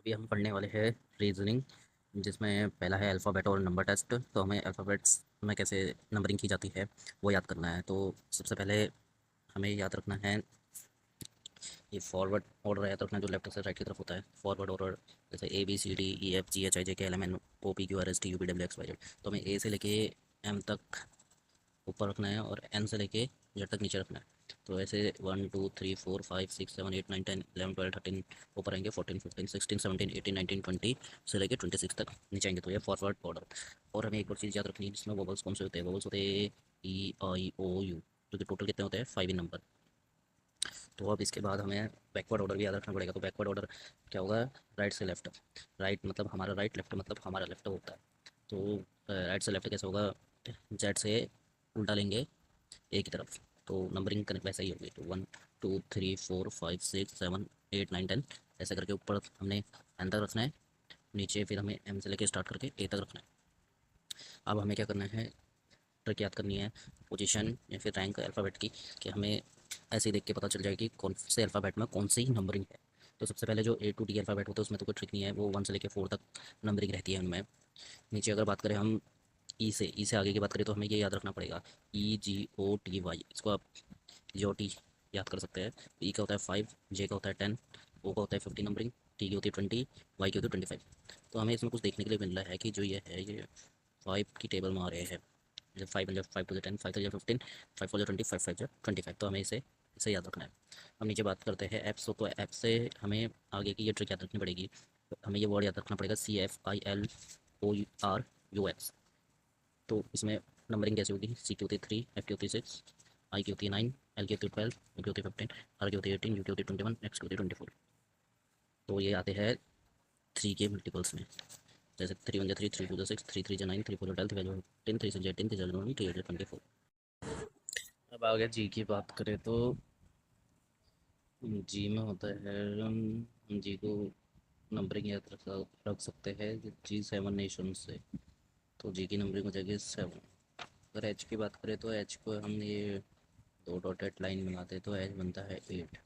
अभी हम पढ़ने वाले हैं रीजनिंग, जिसमें पहला है अल्फ़ाबेट और नंबर टेस्ट। तो हमें अल्फ़ाबेट्स में कैसे नंबरिंग की जाती है वो याद करना है। तो सबसे पहले हमें याद रखना है ये फॉरवर्ड ऑर्डर याद रखना है, जो लेफ्ट से राइट की तरफ होता है। फॉरवर्ड ऑर्डर जैसे A B C D E F G H I J K L M N O P Q R S T U P W X Y Z. तो हमें ए से लेके एम तक ऊपर रखना है और एन से लेके जेड तक नीचे रखना है। तो ऐसे 1 2 3 4 5 6 7 8 9 10 11 12 13 ऊपर आएंगे, 14 15 16 17 18 19 20 से लेके 26 तक नीचे आएंगे। तो ये फॉरवर्ड ऑर्डर। और हमें एक और चीज़ याद रखनी है, जिसमें वोवल्स कौन से होते हैं। वोवल्स होते हैं ई आई ओ यू, जो कि टोटल कितने होते हैं 5 इन नंबर। तो अब इसके बाद हमें बैकवर्ड ऑर्डर भी याद रखना पड़ेगा। तो बैकवर्ड ऑर्डर क्या होगा, राइट से लेफ्ट। राइट मतलब हमारा राइट, लेफ्ट मतलब हमारा लेफ्ट होता है। तो राइट से लेफ्ट कैसे होगा, जेड से उल्टा लेंगे ए की तरफ, तो नंबरिंग कनेक्ट वैसा ही होगी। तो 1 2 3 4 5 6 7 8 9 10 ऐसा करके ऊपर हमने एन तक रखना है, नीचे फिर हमें एम से लेके स्टार्ट करके ए तक रखना है। अब हमें क्या करना है, ट्रिक याद करनी है पोजीशन या फिर रैंक अल्फ़ाबेट की, कि हमें ऐसे ही देख के पता चल जाएगी कौन से अल्फ़ाबेट में कौन सी नंबरिंग है। तो सबसे पहले जो ए टू डी अल्फ़ाबेट होता है उसमें तो कोई ट्रिक नहीं है, वो 1 से लेके 4 तक नंबरिंग रहती है उनमें। नीचे अगर बात करें हम ई से आगे की बात करें, तो हमें ये याद रखना पड़ेगा EGOTY। इसको आप GOT याद कर सकते हैं। ई का होता है 5, जे का होता है 10, ओ का होता है 15 नंबरिंग, टी की होती है 20, वाई की होती है 25। तो हमें इसमें कुछ देखने के लिए मिल रहा है कि जो ये है ये 5 की टेबल में आ रहे हैं। जब 5 जब 5 टू 10, 5 थ्री 15, 5 4 20, 5 5 25। तो हमें इसे इसे याद रखना है। हम नीचे बात करते हैं ऐप्स। तो ऐप से हमें आगे की ये ट्रिक याद रखनी पड़ेगी। हमें ये वर्ड याद रखना पड़ेगा CFILOUX। तो इसमें नंबरिंग कैसे होगी, सी की होती है 3, एफ की होती है 6, आई की होती है 9, एल की होती है 12, यू की होती है 15, आर की होती है 18, यू की होती है 21, एक्स की होती है 24। तो ये आते हैं 3 के मल्टीपल्स में। जैसे 3 1 3, 3 2 6, 3 3 9, 3 4 12, 3 5 10, 3 6 18, 3 7 19, 3 8 24। अब आगे जी की बात करें तो जी में होता है, जी को नंबरिंग याद रख सकते हैं G7 नेशन से। तो जी की नंबरिंग हो जाएगी 7। अगर एच की बात करें तो एच को हम ये दो डॉटेड लाइन बनाते हैं, तो एच बनता है 8।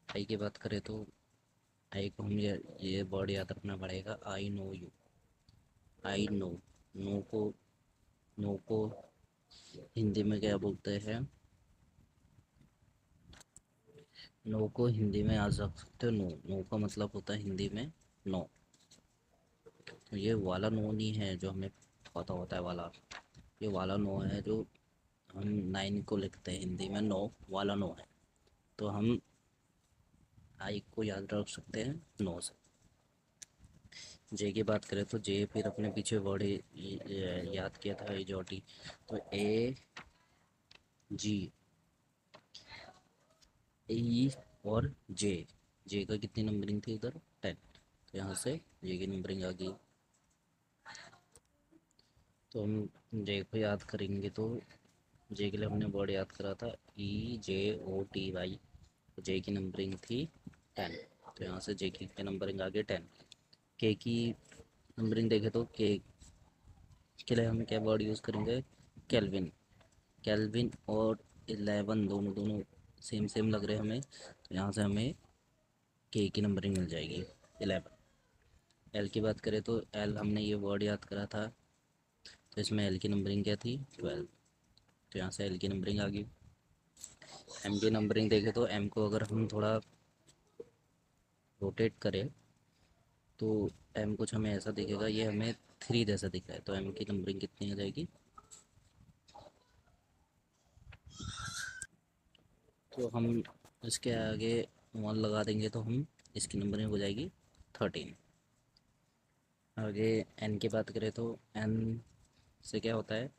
आई की बात करें तो आई को हम ये वर्ड याद रखना पड़ेगा, I know you. I know, no को नो को हिंदी में क्या बोलते हैं, नो को हिंदी में याद रख सकते हो, नो। नो का मतलब होता है हिंदी में नो। तो ये वाला नो नहीं है जो हमें पता होता है वाला, ये वाला नो है जो हम 9 को लिखते हैं हिंदी में, नो वाला नो है। तो हम आई को याद रख सकते हैं नो से। जे की बात करें तो जे फिर अपने पीछे वर्ड याद किया था एजोटी। तो जी ई और जे, जे का कितनी नंबरिंग थी उधर 10। तो यहाँ से जे की नंबरिंग आ गई। तो हम जे को याद करेंगे तो जे के लिए हमने वर्ड याद करा था EJOTY। तो जे की नंबरिंग थी 10। तो यहाँ से जे की नंबरिंग आ गई 10। के की नंबरिंग देखें तो के लिए हम क्या वर्ड यूज़ करेंगे, केल्विन। केल्विन और 11 दोनों दोनों सेम सेम लग रहे हैं हमें, तो यहाँ से हमें के की नंबरिंग मिल जाएगी 11। एल की बात करें तो एल हमने ये वर्ड याद करा था, तो इसमें एल की नंबरिंग क्या थी 12। तो यहाँ से एल की नंबरिंग आ गई। एम की नंबरिंग देखें तो एम को अगर हम थोड़ा रोटेट करें तो एम कुछ हमें ऐसा दिखेगा, ये हमें 3 जैसा दिख रहा है। तो एम की नंबरिंग कितनी आ जाएगी, तो हम इसके आगे 1 लगा देंगे तो हम इसकी नंबरिंग हो जाएगी 13। आगे एन की बात करें तो एन से क्या होता है,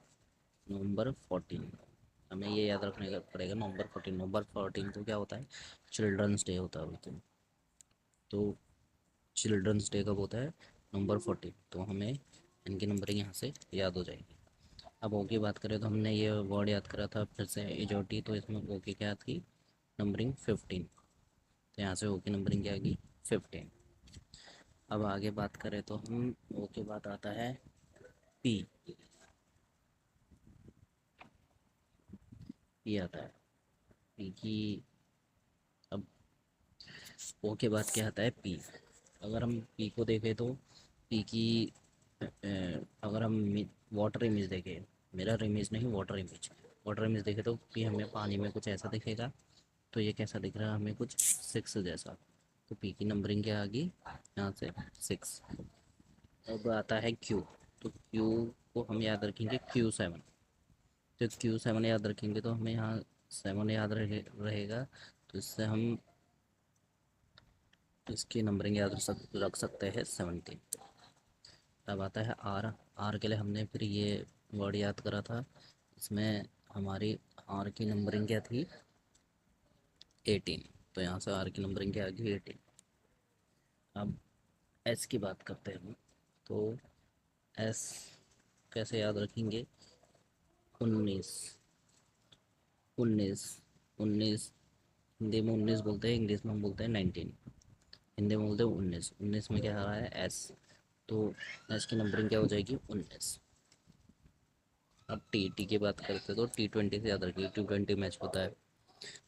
नवंबर 14। हमें ये याद रखने का पड़ेगा, नवंबर 14 को क्या होता है, चिल्ड्रंस डे होता है उस दिन। तो चिल्ड्रंस डे कब होता है, नवंबर 14। तो हमें इनकी नंबरिंग यहाँ से याद हो जाएगी। अब ओ की बात करें तो हमने ये वर्ड याद करा था फिर से एजोटी। तो इसमें ओ की क्या थी, नंबरिंग 15। तो यहाँ से ओ की नंबरिंग क्या आ गई 15। अब आगे बात करें तो हम ओ के बाद आता है पी। पी आता है, पी की। अब ओ के बाद क्या आता है पी। अगर हम पी को देखें तो पी की अगर हम वाटर इमेज देखें, मिरर इमेज नहीं, वाटर इमेज, वाटर इमेज देखें तो पी हमें पानी में कुछ ऐसा दिखेगा। तो ये कैसा दिख रहा है हमें, कुछ 6 जैसा। तो पी की नंबरिंग क्या आ गई यहाँ से, 6। अब आता है क्यू। तो क्यू को हम याद रखेंगे Q7। तो Q7 याद रखेंगे तो हमें यहाँ 7 याद रहेगा। तो इससे हम इसकी नंबरिंग याद रख सकते हैं 17। तब आता है आर। आर के लिए हमने फिर ये वर्ड याद करा था। इसमें हमारी आर की नंबरिंग क्या थी, 18। तो यहाँ से आर की नंबरिंग क्या आ गई, 18। अब एस की बात करते हैं हम। तो एस कैसे याद रखेंगे, 19। 19 19 हिंदी में 19 बोलते हैं, इंग्लिश में हम बोलते हैं 19। हिंदी में बोलते हैं 19। 19 में क्या आ रहा है, एस। तो एस की नंबरिंग क्या हो जाएगी, 19। अब टी की बात करते हैं तो T20 से याद रखिए, T20 मैच होता है।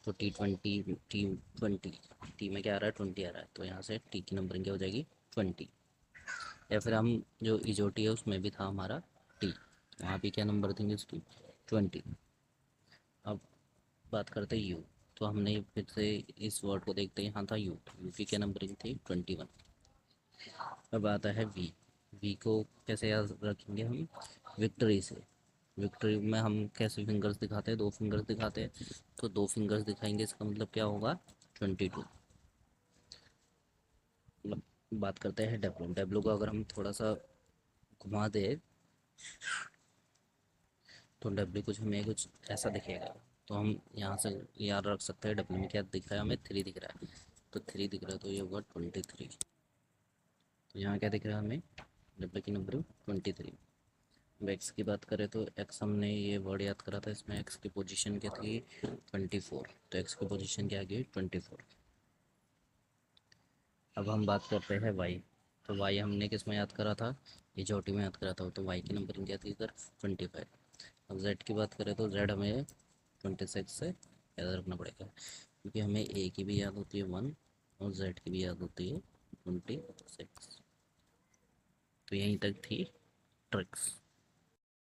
तो T20 टी में क्या आ रहा है, 20 आ रहा है। तो यहाँ से टी की नंबरिंग क्या हो जाएगी, 20। या फिर हम जो इजोटी है उसमें भी था हमारा टी, वहाँ भी क्या नंबर देंगे उसकी, 20। अब बात करते हैं यू। तो हमने फिर से इस वर्ड को देखते हैं, यहाँ था यू, तो यू की क्या नंबरिंग थी, 21। अब आता है वी। वी को कैसे याद रखेंगे हम, विक्ट्री से। विक्ट्री में हम कैसे फिंगर्स दिखाते हैं, 2 फिंगर्स दिखाते हैं। तो 2 फिंगर्स दिखाएंगे, इसका मतलब क्या होगा, 22। मतलब बात करते हैं डब्लू। डब्लू को अगर हम थोड़ा सा घुमा दे तो डब्ल्यू कुछ हमें कुछ ऐसा दिखेगा। तो हम यहाँ से याद रख सकते हैं डब्ल्यू में क्या दिख रहा है, हमें 3 दिख रहा है। तो 3 दिख रहा है तो ये होगा 23। तो यहाँ क्या दिख रहा है हमें, डब्ल्यू की नंबर 23। अब एक्स की बात करें तो एक्स हमने ये वर्ड याद करा था, इसमें एक्स की पोजीशन क्या थी, 24। तो एक्स की पोजीशन क्या आ गई, 24। अब हम बात करते हैं वाई। तो वाई हमने किस में याद करा था, ये चोटी में याद करा था। तो वाई की नंबरिंग क्या थी इधर, 25। अब जेड की बात करें तो जेड हमें 26 से याद रखना पड़ेगा, क्योंकि हमें ए की भी याद होती है 1 और जेड की भी याद होती है 26। तो यहीं तक थी ट्रिक्स।